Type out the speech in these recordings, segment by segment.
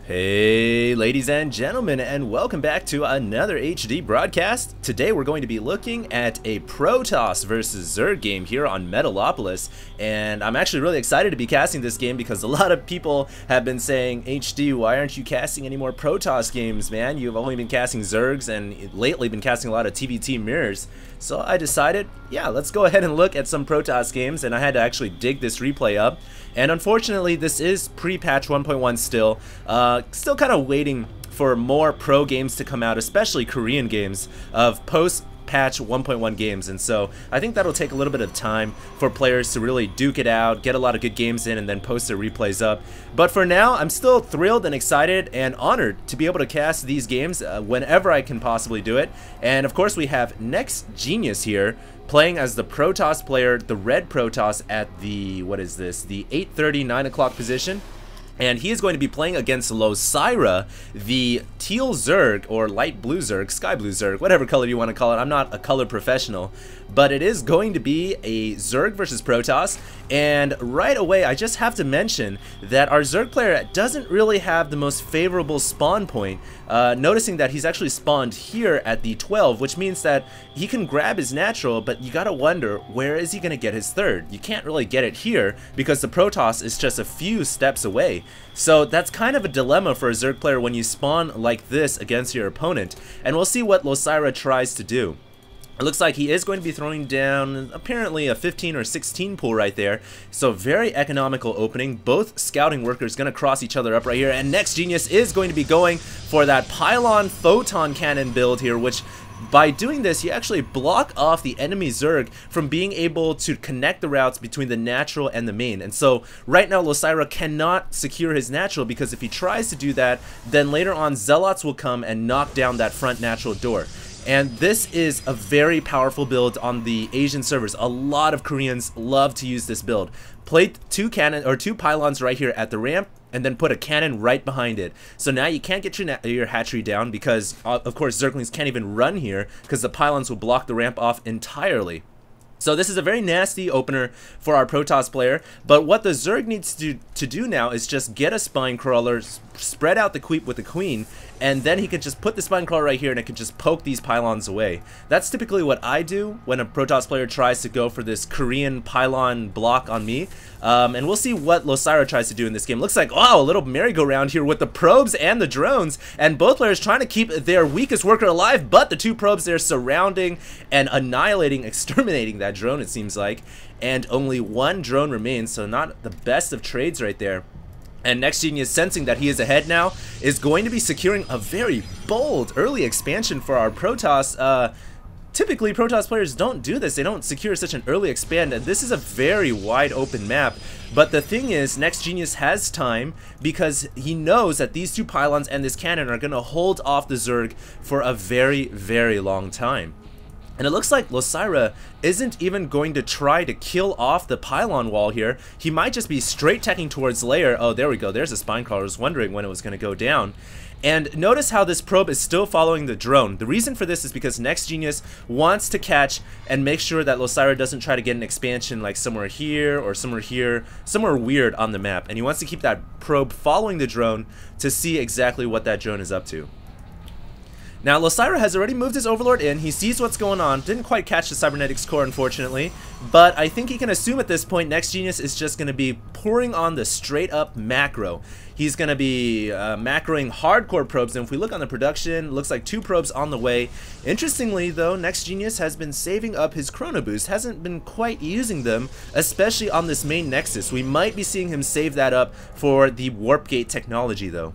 Hey ladies and gentlemen, and welcome back to another HD broadcast. Today we're going to be looking at a Protoss versus Zerg game here on Metalopolis, and I'm actually really excited to be casting this game because a lot of people have been saying, HD, why aren't you casting any more Protoss games, man? You've only been casting Zergs and lately been casting a lot of TVT mirrors. So I decided, yeah, let's go ahead and look at some Protoss games, and I had to actually dig this replay up. And unfortunately, this is pre-patch 1.1 still. Still kind of waiting for more pro games to come out, especially Korean games of post-patch 1.1 games. And so I think that'll take a little bit of time for players to really duke it out, get a lot of good games in, and then post their replays up. But for now, I'm still thrilled and excited and honored to be able to cast these games whenever I can possibly do it. And of course, we have NEXgenius here, playing as the Protoss player, the red Protoss at the, what is this, the 8:30, 9 o'clock position. And he is going to be playing against Losira, the teal Zerg, or light blue Zerg, sky blue Zerg, whatever color you want to call it. I'm not a color professional, but it is going to be a Zerg versus Protoss. And right away, I just have to mention that our Zerg player doesn't really have the most favorable spawn point, noticing that he's actually spawned here at the 12, which means that he can grab his natural, but you gotta wonder, where is he gonna get his third? You can't really get it here because the Protoss is just a few steps away. So that's kind of a dilemma for a Zerg player when you spawn like this against your opponent, and we'll see what Losira tries to do. It looks like he is going to be throwing down apparently a 15 or 16 pool right there. So very economical opening. Both scouting workers going to cross each other up right here. And NEXgenius is going to be going for that pylon photon cannon build here, which by doing this, you actually block off the enemy Zerg from being able to connect the routes between the natural and the main. And so right now, Losira cannot secure his natural because if he tries to do that, then later on Zealots will come and knock down that front natural door. And this is a very powerful build on the Asian servers. A lot of Koreans love to use this build. Play two pylons right here at the ramp, and then put a cannon right behind it. So now you can't get your hatchery down because, of course, Zerglings can't even run here because the pylons will block the ramp off entirely. So this is a very nasty opener for our Protoss player, but what the Zerg needs to do now is just get a spine crawler, spread out the creep with the queen, and then he can just put the spine crawler right here and it can just poke these pylons away. That's typically what I do when a Protoss player tries to go for this Korean pylon block on me. And we'll see what Losira tries to do in this game. Looks like, oh, a little merry-go-round here with the probes and the drones, and both players trying to keep their weakest worker alive, but the two probes there surrounding and annihilating, exterminating that drone, it seems like. And only one drone remains, so not the best of trades right there. And NEXgenius, sensing that he is ahead now, is going to be securing a very bold early expansion for our Protoss. Typically, Protoss players don't do this. They don't secure such an early expand, and this is a very wide open map. But the thing is, NEXgenius has time because he knows that these two pylons and this cannon are going to hold off the Zerg for a very, very long time. And it looks like Losira isn't even going to try to kill off the pylon wall here. He might just be straight teching towards layer. Oh, there we go. There's a spine crawler. I was wondering when it was going to go down. And notice how this probe is still following the drone. The reason for this is because NEXgenius wants to catch and make sure that Losira doesn't try to get an expansion like somewhere here or somewhere here, somewhere weird on the map. And he wants to keep that probe following the drone to see exactly what that drone is up to. Now, Losira has already moved his Overlord in. He sees what's going on. Didn't quite catch the Cybernetics core, unfortunately. But I think he can assume at this point NEXgenius is just going to be pouring on the straight-up macro. He's going to be macroing hardcore probes. And if we look on the production, looks like 2 probes on the way. Interestingly, though, NEXgenius has been saving up his Chrono Boost. Hasn't been quite using them, especially on this main Nexus. We might be seeing him save that up for the Warp Gate technology, though.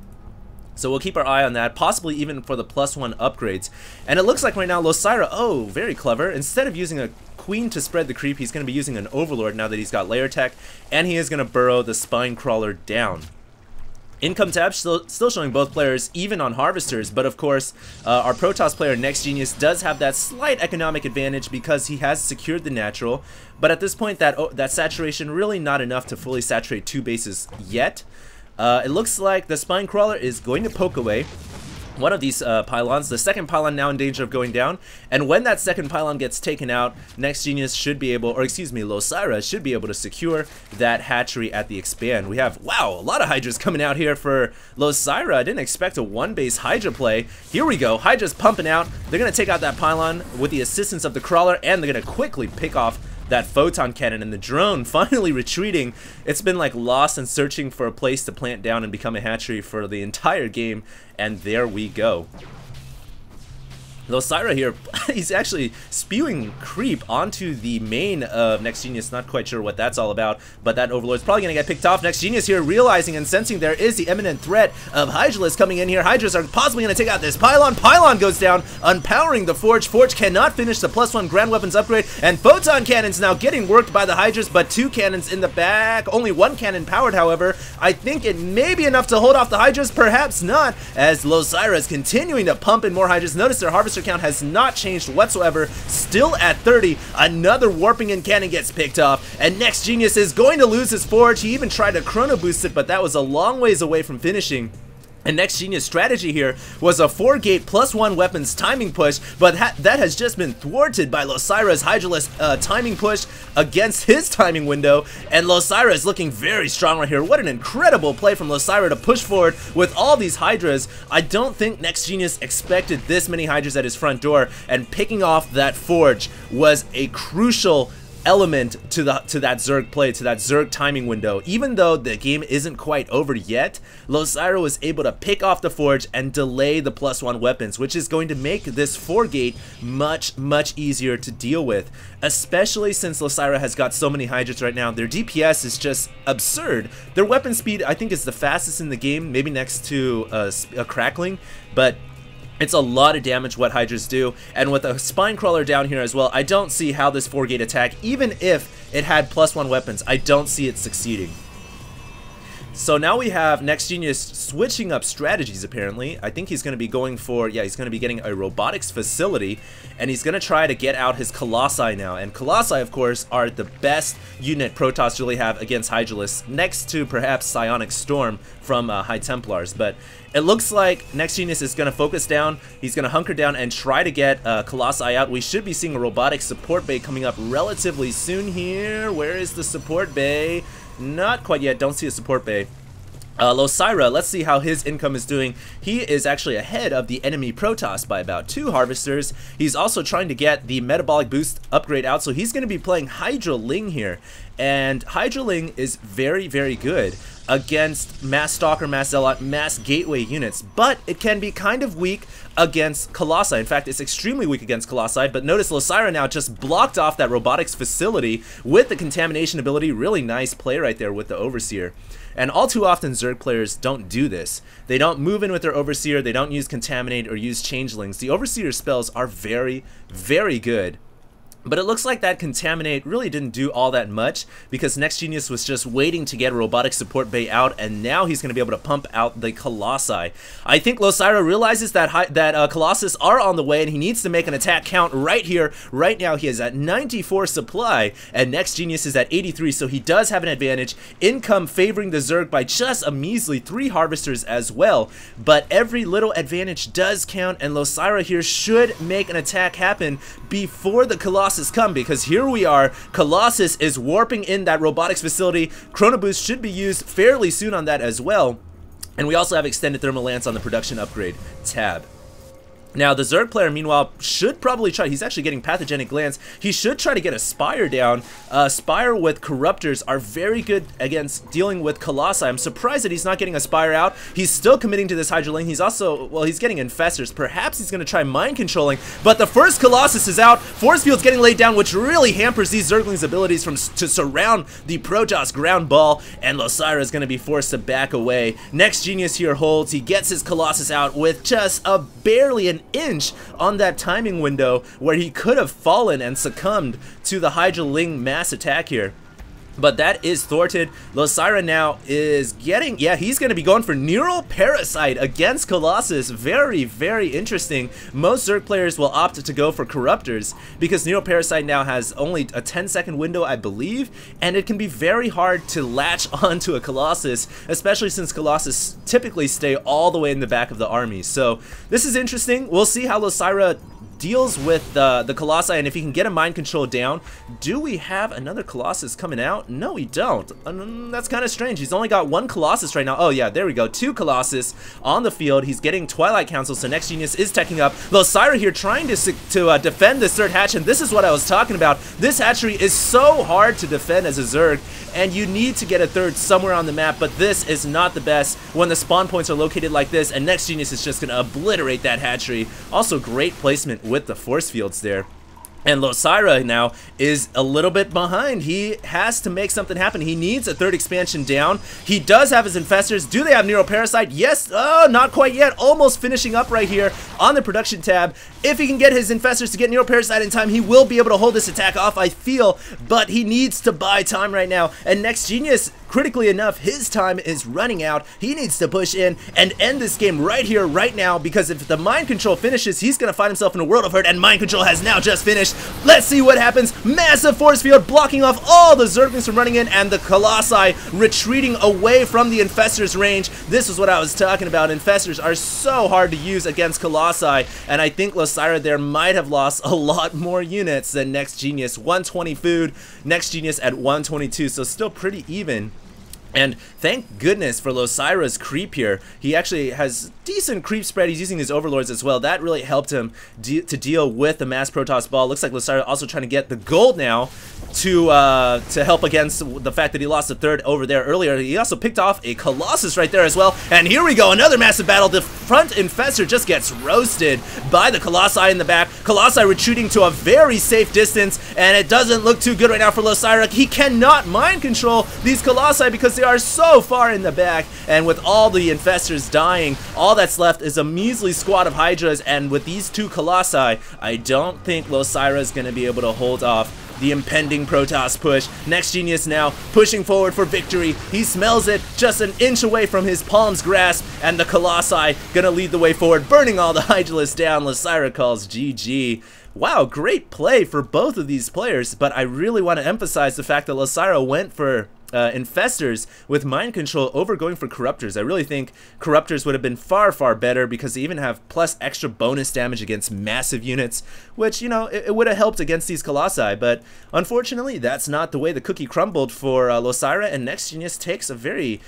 So we'll keep our eye on that, possibly even for the +1 upgrades. And it looks like right now Losira, oh, very clever. Instead of using a queen to spread the creep, he's going to be using an Overlord now that he's got layer tech, and he is going to burrow the spine crawler down. Income tab still showing both players even on harvesters, but of course our Protoss player NEXgenius does have that slight economic advantage because he has secured the natural. But at this point, that saturation really not enough to fully saturate 2 bases yet. It looks like the spine crawler is going to poke away. one of these pylons. The second pylon now in danger of going down, and when that second pylon gets taken out, NEXgenius should be able, or excuse me, Losira should be able to secure that hatchery at the expand. We have, wow, a lot of Hydras coming out here for Losira. I didn't expect a one-base Hydra play. Here we go, Hydra's pumping out. They're going to take out that pylon with the assistance of the crawler, and they're going to quickly pick off that photon cannon, and the drone finally retreating. It's been like lost and searching for a place to plant down and become a hatchery for the entire game, and there we go. Losira here, he's actually spewing creep onto the main of NEXgenius. Not quite sure what that's all about, but that Overlord's probably going to get picked off. NEXgenius here realizing and sensing there is the imminent threat of Hydras coming in here. Hydras are possibly going to take out this pylon. Pylon goes down, unpowering the Forge. Forge cannot finish the +1 ground weapons upgrade, and photon cannons now getting worked by the Hydras, but 2 cannons in the back. Only 1 cannon powered, however. I think it may be enough to hold off the Hydras, perhaps not, as Losira is continuing to pump in more Hydras. Notice their harvester count has not changed whatsoever, still at 30. Another warping in cannon gets picked off, and NEXgenius is going to lose his Forge. He even tried to chrono boost it, but that was a long ways away from finishing. And NEXgenius' strategy here was a 4-gate +1 weapons timing push, but that has just been thwarted by Losira's Hydraless timing push against his timing window, and Losira is looking very strong right here. What an incredible play from Losira to push forward with all these Hydras. I don't think NEXgenius expected this many Hydras at his front door, and picking off that Forge was a crucial element to that Zerg play, to that Zerg timing window. Even though the game isn't quite over yet, Losira was able to pick off the Forge and delay the +1 weapons, which is going to make this 4-gate much easier to deal with, especially since Losira has got so many Hydras right now. Their DPS is just absurd. Their weapon speed, I think, is the fastest in the game, maybe next to a Crackling, but it's a lot of damage what Hydras do, and with a Spine Crawler down here as well, I don't see how this 4-gate attack, even if it had +1 weapons, I don't see it succeeding. So now we have NEXgenius switching up strategies, apparently. I think he's going to be going for, yeah, he's going to be getting a robotics facility, and he's going to try to get out his Colossi now. And Colossi, of course, are the best unit Protoss really have against Hydralisk, next to perhaps Psionic Storm from High Templars. But it looks like NEXgenius is going to focus down, he's going to hunker down and try to get Colossi out. We should be seeing a robotic support bay coming up relatively soon here. Where is the support bay? Not quite yet, don't see a support bay. Losira, let's see how his income is doing. He is actually ahead of the enemy Protoss by about 2 harvesters. He's also trying to get the metabolic boost upgrade out, so he's going to be playing Hydraling here. And Hydraling is very good against Mass Stalker, Mass Zealot, Mass Gateway units, but it can be kind of weak against Colossi. In fact, it's extremely weak against Colossi, but notice Losira now just blocked off that robotics facility with the contamination ability. Really nice play right there with the Overseer. And all too often Zerg players don't do this. They don't move in with their Overseer, they don't use Contaminate or use Changelings. The Overseer spells are very good. But it looks like that Contaminate really didn't do all that much, because NEXgenius was just waiting to get a robotic support bay out, and now he's going to be able to pump out the Colossi. I think Losira realizes that Colossus are on the way, and he needs to make an attack count right here. Right now he is at 94 supply, and NEXgenius is at 83, so he does have an advantage. Income favoring the Zerg by just a measly 3 harvesters as well, but every little advantage does count, and Losira here should make an attack happen before the Colossus come, because here we are, Colossus is warping in that robotics facility. Chrono Boost should be used fairly soon on that as well, and we also have extended thermal lance on the production upgrade tab. Now, the Zerg player, meanwhile, should probably try, he's actually getting Pathogenic Glance, he should try to get a Spire down. Spire with Corruptors are very good against dealing with Colossi. I'm surprised that he's not getting a Spire out. He's still committing to this Hydraling. He's also, well, he's getting Infestors. Perhaps he's going to try Mind Controlling, but the first Colossus is out. Force Field's getting laid down, which really hampers these Zerglings' abilities to surround the Protoss ground ball, and Losira is going to be forced to back away. NEXgenius here holds. He gets his Colossus out with just barely an inch on that timing window where he could have fallen and succumbed to the Hydraling mass attack here. But that is thwarted. Losira now is getting, yeah, he's going to be going for Neural Parasite against Colossus. Very, very interesting. Most Zerg players will opt to go for Corruptors because Neural Parasite now has only a 10-second window, I believe, and it can be very hard to latch onto a Colossus, especially since Colossus typically stay all the way in the back of the army. So this is interesting. We'll see how Losira deals with the Colossi and if he can get a mind control down. Do we have another Colossus coming out? No, we don't. That's kind of strange. He's only got one Colossus right now. Oh yeah, there we go. Two Colossus on the field. He's getting Twilight Council, so NEXgenius is teching up. Losira here trying to defend this third hatch, and this is what I was talking about. This hatchery is so hard to defend as a Zerg, and you need to get a third somewhere on the map, but this is not the best when the spawn points are located like this, and NEXgenius is just going to obliterate that hatchery. Also, great placement with the force fields there. And Losira now is a little bit behind. He has to make something happen. He needs a third expansion down. He does have his infestors. Do they have Neural Parasite? Yes. Oh, not quite yet. Almost finishing up right here on the production tab. If he can get his infestors to get Neural Parasite in time, he will be able to hold this attack off, I feel. But he needs to buy time right now. And NEXgenius, critically enough, his time is running out. He needs to push in and end this game right here, right now, because if the mind control finishes, he's going to find himself in a world of hurt, and mind control has now just finished. Let's see what happens. Massive force field blocking off all the Zerglings from running in, and the Colossi retreating away from the Infestor's range. This is what I was talking about. Infestors are so hard to use against Colossi, and I think Losira there might have lost a lot more units than NEXgenius. 120 food, NEXgenius at 122, so still pretty even. And thank goodness for Losira's creep here. He actually has decent creep spread. He's using his overlords as well. That really helped him to deal with the mass Protoss ball. Looks like Losira also trying to get the gold now to help against the fact that he lost a third over there earlier. He also picked off a Colossus right there as well. And here we go, another massive battle. The front Infestor just gets roasted by the Colossi in the back. Colossi retreating to a very safe distance, and it doesn't look too good right now for Losira. He cannot mind control these Colossi because they are so far in the back, and with all the Infestors dying, all that's left is a measly squad of Hydras, and with these two Colossi, I don't think Losira is going to be able to hold off the impending Protoss push. NEXgenius now pushing forward for victory. He smells it just an inch away from his palm's grasp, and the Colossi gonna lead the way forward, burning all the Hydralisks down. Losira calls GG. Wow, great play for both of these players, but I really want to emphasize the fact that Losira went for Infestors with mind control over going for Corruptors. I really think Corruptors would have been far, far better because they even have plus extra bonus damage against massive units, which, you know, it would have helped against these Colossi, but unfortunately, that's not the way the cookie crumbled for Losira, and NEXgenius takes a very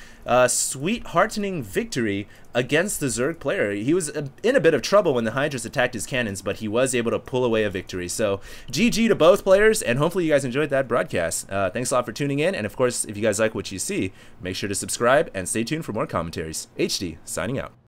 sweet, heartening victory against the Zerg player. He was in a bit of trouble when the Hydras attacked his cannons, but he was able to pull away a victory. So GG to both players, and hopefully you guys enjoyed that broadcast. Thanks a lot for tuning in, and of course, if you guys like what you see, make sure to subscribe and stay tuned for more commentaries. HD, signing out.